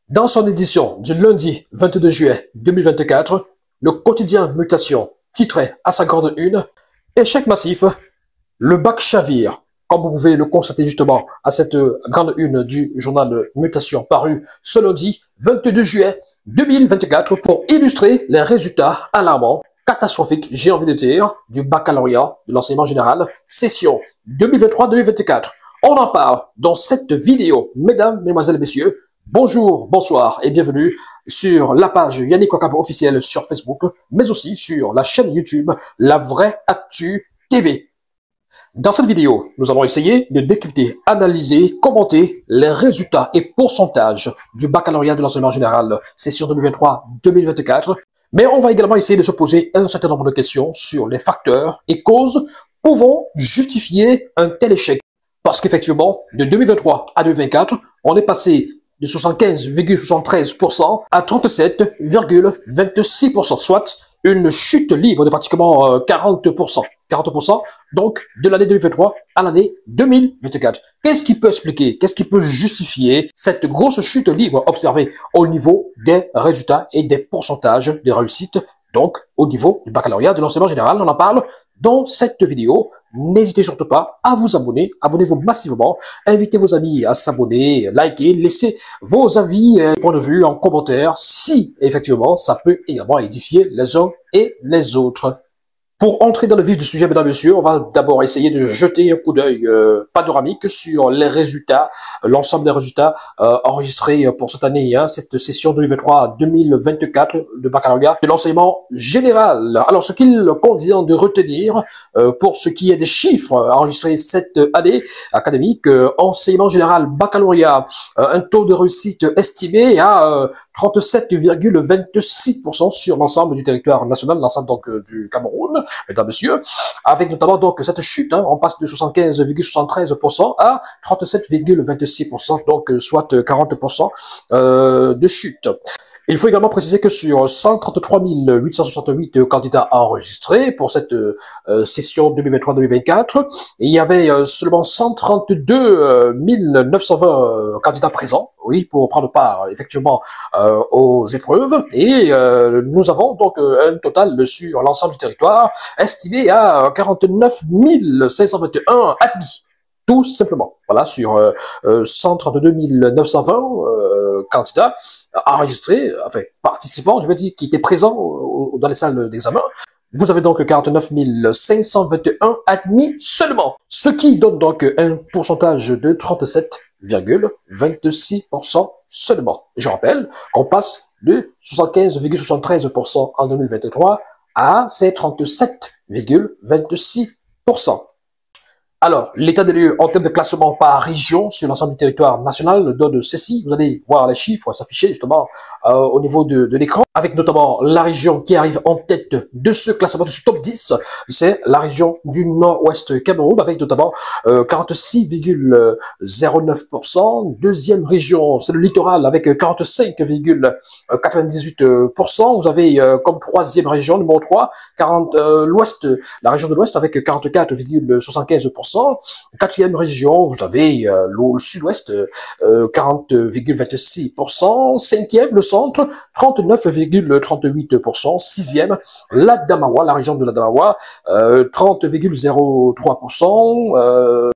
Dans son édition du lundi 22 juillet 2024, le quotidien Mutation titrait à sa grande une « Échec massif, le bac chavire ». Comme vous pouvez le constater justement à cette grande une du journal Mutation paru ce lundi 22 juillet 2024 pour illustrer les résultats alarmants, catastrophiques, j'ai envie de dire, du baccalauréat de l'enseignement général, session 2023-2024. On en parle dans cette vidéo, mesdames, mesdemoiselles, messieurs. Bonjour, bonsoir et bienvenue sur la page Yannick Okabo officielle sur Facebook, mais aussi sur la chaîne YouTube La Vraie Actu TV. Dans cette vidéo, nous allons essayer de décrypter, analyser, commenter les résultats et pourcentages du baccalauréat de l'enseignement général session 2023-2024. Mais on va également essayer de se poser un certain nombre de questions sur les facteurs et causes pouvant justifier un tel échec. Parce qu'effectivement, de 2023 à 2024, on est passé de 75,73% à 37,26%, soit une chute libre de pratiquement 40%. 40%, donc, de l'année 2023 à l'année 2024. Qu'est-ce qui peut expliquer, qu'est-ce qui peut justifier cette grosse chute libre observée au niveau des résultats et des pourcentages de réussite, donc au niveau du baccalauréat de l'enseignement général? On en parle dans cette vidéo. N'hésitez surtout pas à vous abonner, abonnez-vous massivement, invitez vos amis à s'abonner, likez, laissez vos avis et points de vue en commentaire si effectivement ça peut également édifier les uns et les autres. Pour entrer dans le vif du sujet, mesdames et messieurs, on va d'abord essayer de jeter un coup d'œil panoramique sur les résultats, l'ensemble des résultats enregistrés pour cette année, cette session 2023-2024 de baccalauréat de l'enseignement général. Alors, ce qu'il convient de retenir pour ce qui est des chiffres enregistrés cette année académique, enseignement général baccalauréat, un taux de réussite estimé à 37,26% sur l'ensemble du territoire national, l'ensemble donc du Cameroun. Mesdames, messieurs, avec notamment donc cette chute, on passe de 75,73% à 37,26%, donc soit 40% de chute. Il faut également préciser que sur 133 868 candidats enregistrés pour cette session 2023-2024, il y avait seulement 132 920 candidats présents, oui, pour prendre part effectivement aux épreuves. Et nous avons donc un total sur l'ensemble du territoire estimé à 49 521 admis. Tout simplement, voilà, sur 132 920 candidats enregistrés, enfin participants, je veux dire, qui étaient présents dans les salles d'examen. Vous avez donc 49 521 admis seulement, ce qui donne donc un pourcentage de 37,26% seulement. Je rappelle qu'on passe de 75,73% en 2023 à ces 37,26%. Alors, l'état des lieux en termes de classement par région sur l'ensemble du territoire national donne ceci. Vous allez voir les chiffres s'afficher justement au niveau de l'écran, avec notamment la région qui arrive en tête de ce classement, de ce top 10, c'est la région du nord-ouest Cameroun, avec notamment 46,09%. Deuxième région, c'est le littoral, avec 45,98%. Vous avez comme troisième région, numéro 3, l'ouest, la région de l'ouest, avec 44,75%. Quatrième région, vous avez le sud-ouest, 40,26%. Cinquième, le centre, 39,38%. Sixième, l'Adamawa, la région de l'Adamawa, 30,03%.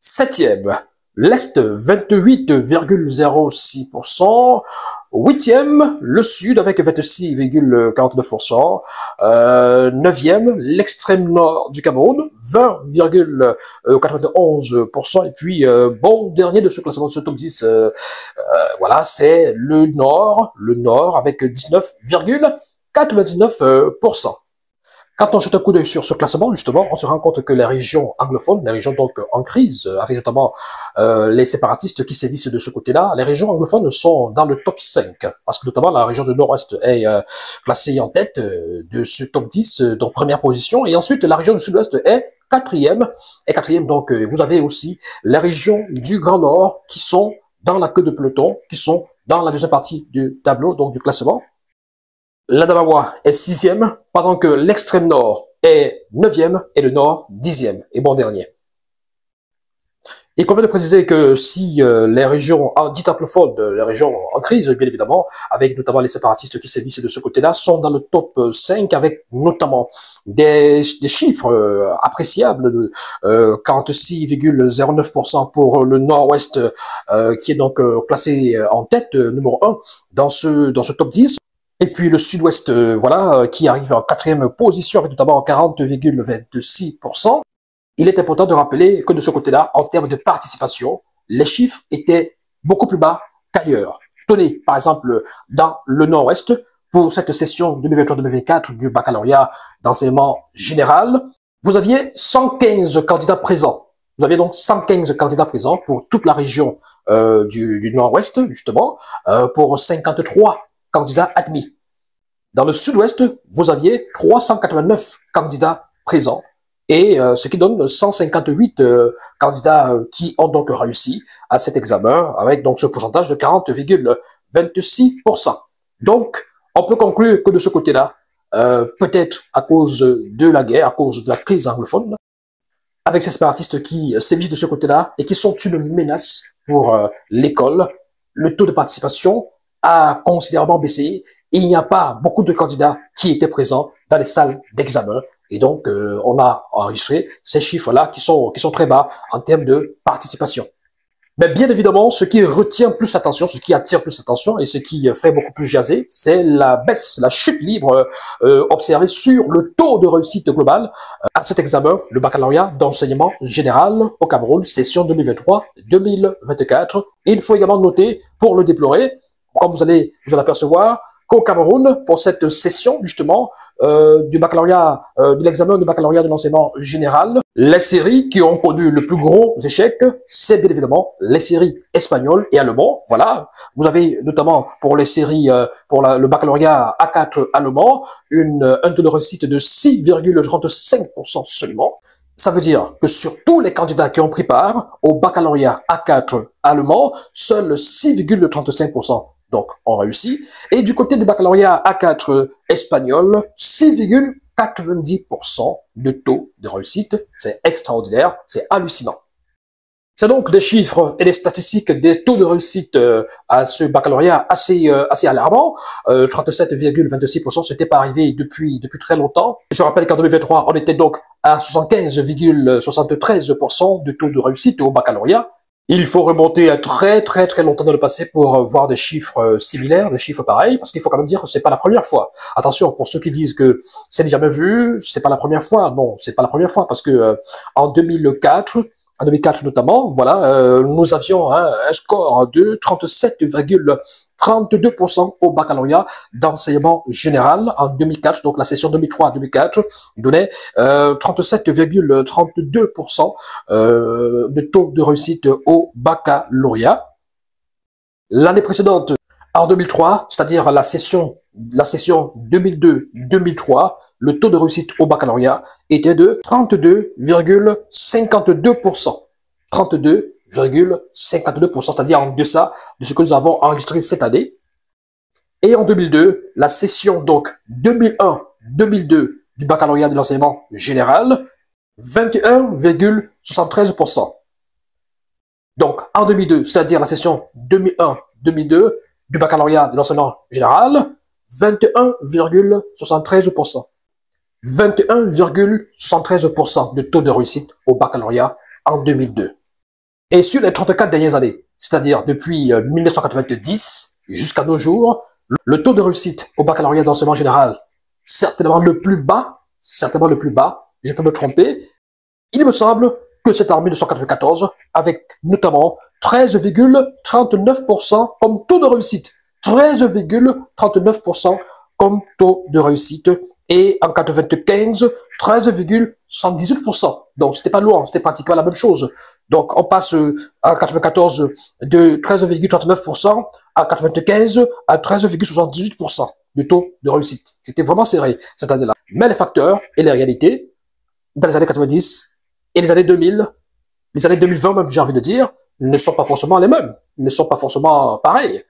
Septième, l'Est, 28,06%. Huitième, le Sud avec 26,49%. Neuvième, l'extrême nord du Cameroun, 20,91%. Et puis, bon dernier de ce classement de ce top 10, voilà, c'est le Nord avec 19,99%. Quand on jette un coup d'œil sur ce classement, justement, on se rend compte que les régions anglophones, les régions donc en crise, avec notamment les séparatistes qui sévissent de ce côté-là, les régions anglophones sont dans le top 5, parce que notamment la région du Nord-Est est classée en tête de ce top 10, donc première position, et ensuite la région du Sud-Ouest est quatrième, donc vous avez aussi les régions du Grand Nord qui sont dans la queue de peloton, qui sont dans la deuxième partie du tableau, donc du classement. L'Adamawa est sixième, pendant que l'extrême nord est neuvième et le nord dixième et bon dernier. Il convient de préciser que si les régions dites anglophones, les régions en crise, bien évidemment, avec notamment les séparatistes qui sévissent de ce côté-là, sont dans le top 5 avec notamment des chiffres appréciables de 46,09% pour le nord-ouest, qui est donc classé en tête, numéro 1, dans ce top 10. Et puis le sud-ouest, voilà, qui arrive en quatrième position avec notamment 40,26%. Il est important de rappeler que de ce côté-là, en termes de participation, les chiffres étaient beaucoup plus bas qu'ailleurs. Tenez, par exemple, dans le nord-ouest, pour cette session 2023-2024 du baccalauréat d'enseignement général, vous aviez 115 candidats présents. Vous aviez donc 115 candidats présents pour toute la région du nord-ouest, justement, pour 53 candidats admis. Dans le sud-ouest, vous aviez 389 candidats présents, et ce qui donne 158 candidats qui ont donc réussi à cet examen, avec donc ce pourcentage de 40,26%. Donc, on peut conclure que de ce côté-là, peut-être à cause de la guerre, à cause de la crise anglophone, avec ces séparatistes qui sévissent de ce côté-là et qui sont une menace pour l'école, le taux de participation a considérablement baissé. Il n'y a pas beaucoup de candidats qui étaient présents dans les salles d'examen. Et donc, on a enregistré ces chiffres-là qui sont très bas en termes de participation. Mais bien évidemment, ce qui retient plus l'attention, ce qui attire plus l'attention et ce qui fait beaucoup plus jaser, c'est la baisse, la chute libre observée sur le taux de réussite globale à cet examen, le baccalauréat d'enseignement général au Cameroun, session 2023-2024. Il faut également noter, pour le déplorer, comme vous allez vous en apercevoir, qu'au Cameroun, pour cette session, justement, du baccalauréat, de l'examen du baccalauréat de l'enseignement général, les séries qui ont connu le plus gros échec, c'est bien évidemment les séries espagnoles et allemands. Voilà. Vous avez notamment pour les séries, pour le baccalauréat A4 allemand, un taux de réussite de 6,35% seulement. Ça veut dire que sur tous les candidats qui ont pris part au baccalauréat A4 allemand, seuls 6,35% donc ont réussi. Et du côté du baccalauréat A4 espagnol, 6,90% de taux de réussite. C'est extraordinaire, c'est hallucinant. C'est donc des chiffres et des statistiques des taux de réussite à ce baccalauréat assez alarmants. 37,26%, c'était pas arrivé depuis très longtemps. Je rappelle qu'en 2023, on était donc à 75,73% de taux de réussite au baccalauréat. Il faut remonter à très longtemps dans le passé pour voir des chiffres similaires, des chiffres pareils, parce qu'il faut quand même dire que c'est pas la première fois. Attention, pour ceux qui disent que c'est jamais vu, c'est pas la première fois. Non, c'est pas la première fois, parce que en 2004 notamment, voilà, nous avions un score de 37,32% au baccalauréat d'enseignement général en 2004, donc la session 2003-2004 donnait 37,32% de taux de réussite au baccalauréat. L'année précédente, en 2003, c'est-à-dire la session 2002-2003, le taux de réussite au baccalauréat était de 32,52%. 32,52%, c'est-à-dire en deçà de ce que nous avons enregistré cette année. Et en 2002, la session donc 2001-2002 du baccalauréat de l'enseignement général, 21,73%. Donc en 2002, c'est-à-dire la session 2001-2002 du baccalauréat de l'enseignement général, 21,73%. 21,73% de taux de réussite au baccalauréat en 2002. Et sur les 34 dernières années, c'est-à-dire depuis 1990 jusqu'à nos jours, le taux de réussite au baccalauréat d'enseignement général, certainement le plus bas, je peux me tromper, il me semble que c'est en 1994, avec notamment 13,39% comme taux de réussite. 13,39% comme taux de réussite. Et en 95, 13,78%. Donc, c'était pas loin, c'était pratiquement la même chose. Donc, on passe en 94 de 13,39% à 95 à 13,78% de taux de réussite. C'était vraiment serré cette année-là. Mais les facteurs et les réalités, dans les années 90 et les années 2000, les années 2020 même, j'ai envie de dire, ne sont pas forcément les mêmes, ne sont pas forcément pareils.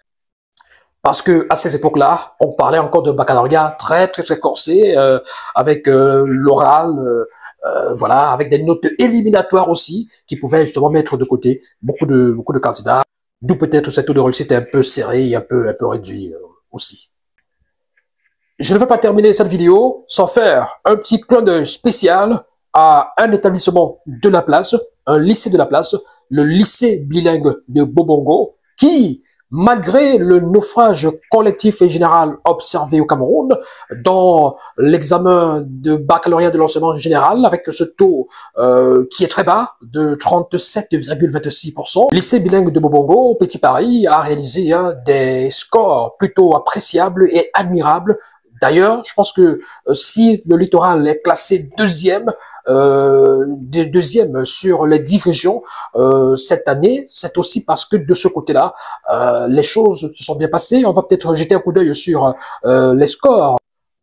Parce que à ces époques-là, on parlait encore d'un baccalauréat très corsé, avec l'oral, voilà, avec des notes éliminatoires aussi, qui pouvaient justement mettre de côté beaucoup de candidats, d'où peut-être ce taux de réussite un peu serré et un peu réduit aussi. Je ne vais pas terminer cette vidéo sans faire un petit clin d'œil spécial à un établissement de la place, un lycée de la place, le lycée bilingue de Bobongo, qui, malgré le naufrage collectif et général observé au Cameroun, dans l'examen de baccalauréat de l'enseignement général, avec ce taux qui est très bas, de 37,26%, le lycée bilingue de Bobongo, Petit Paris, a réalisé des scores plutôt appréciables et admirables. D'ailleurs, je pense que si le littoral est classé deuxième sur les 10 régions cette année, c'est aussi parce que de ce côté-là, les choses se sont bien passées. On va peut-être jeter un coup d'œil sur les scores.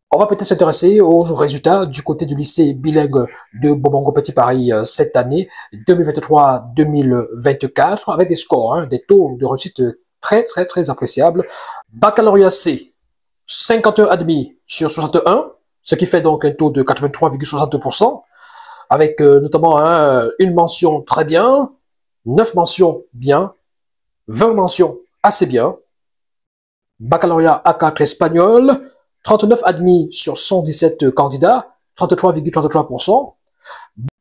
On va peut-être s'intéresser aux résultats du côté du lycée bilingue de Bobongo Petit Paris cette année 2023-2024 avec des scores, des taux de réussite très appréciables. Baccalauréat C, 51 admis sur 61, ce qui fait donc un taux de 83,60%, avec notamment une mention très bien, 9 mentions bien, 20 mentions assez bien. Baccalauréat A4 espagnol, 39 admis sur 117 candidats, 33,33%.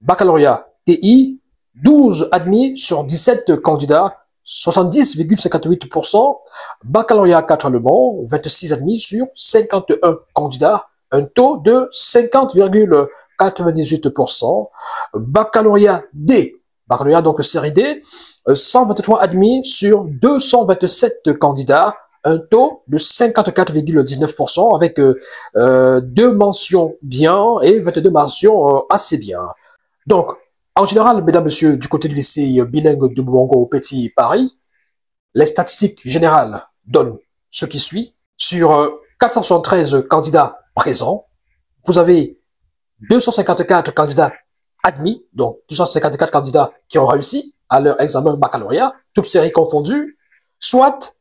Baccalauréat TI, 12 admis sur 17 candidats, 70,58%, baccalauréat 4 allemand, 26 admis sur 51 candidats, un taux de 50,98%, baccalauréat D, baccalauréat donc série D, 123 admis sur 227 candidats, un taux de 54,19% avec 2 mentions bien et 22 mentions assez bien. Donc, en général, mesdames, messieurs, du côté du lycée bilingue de Bobongo au Petit Paris, les statistiques générales donnent ce qui suit. Sur 473 candidats présents, vous avez 254 candidats admis, donc 254 candidats qui ont réussi à leur examen baccalauréat, toutes séries confondues, soit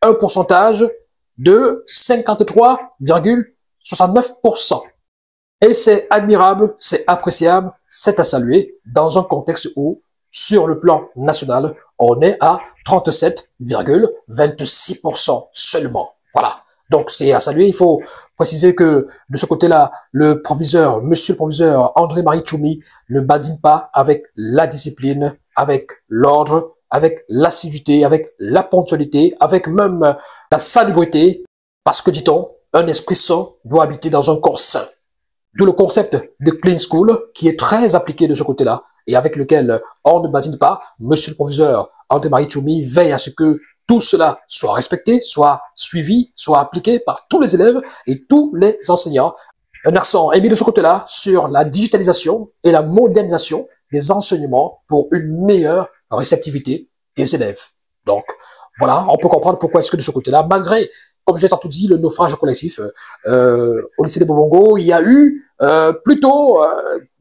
un pourcentage de 53,69%. Et c'est admirable, c'est appréciable, c'est à saluer dans un contexte où, sur le plan national, on est à 37,26% seulement. Voilà. Donc c'est à saluer. Il faut préciser que de ce côté-là, le proviseur, monsieur le proviseur André-Marie Tchoumi ne badine pas avec la discipline, avec l'ordre, avec l'assiduité, avec la ponctualité, avec même la salubrité, parce que, dit-on, un esprit sain doit habiter dans un corps sain. D'où le concept de clean school qui est très appliqué de ce côté-là et avec lequel on ne badine pas. Monsieur le proviseur André-Marie Tchoumi veille à ce que tout cela soit respecté, soit suivi, soit appliqué par tous les élèves et tous les enseignants. Un accent est mis de ce côté-là sur la digitalisation et la modernisation des enseignements pour une meilleure réceptivité des élèves. Donc, voilà, on peut comprendre pourquoi est-ce que de ce côté-là, malgré, comme je l'ai tantôt dit, le naufrage collectif au lycée de Bobongo, il y a eu plutôt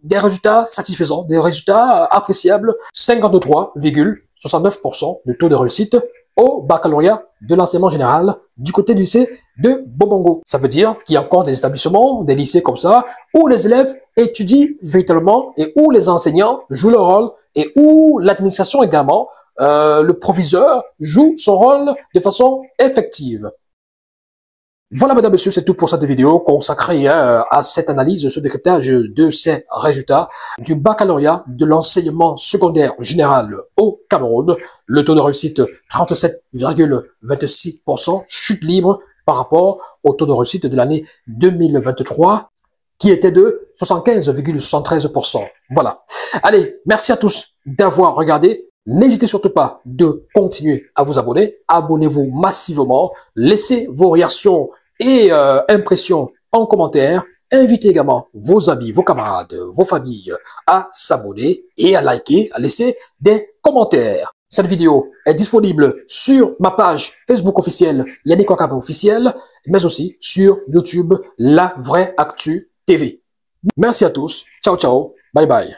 des résultats satisfaisants, des résultats appréciables, 53,69% de taux de réussite au baccalauréat de l'enseignement général du côté du lycée de Bobongo. Ça veut dire qu'il y a encore des établissements, des lycées comme ça, où les élèves étudient véritablement et où les enseignants jouent leur rôle et où l'administration également, le proviseur joue son rôle de façon effective. Voilà, mesdames, messieurs, c'est tout pour cette vidéo consacrée à cette analyse, ce décryptage de ces résultats du baccalauréat de l'enseignement secondaire général au Cameroun. Le taux de réussite 37,26%, chute libre par rapport au taux de réussite de l'année 2023 qui était de 75,73%. Voilà. Allez, merci à tous d'avoir regardé. N'hésitez surtout pas de continuer à vous abonner. Abonnez-vous massivement. Laissez vos réactions et impressions en commentaire. Invitez également vos amis, vos camarades, vos familles à s'abonner et à liker, à laisser des commentaires. Cette vidéo est disponible sur ma page Facebook officielle Yannick Ouakaba officiel, mais aussi sur YouTube La Vraie Actu TV. Merci à tous. Ciao, ciao. Bye bye.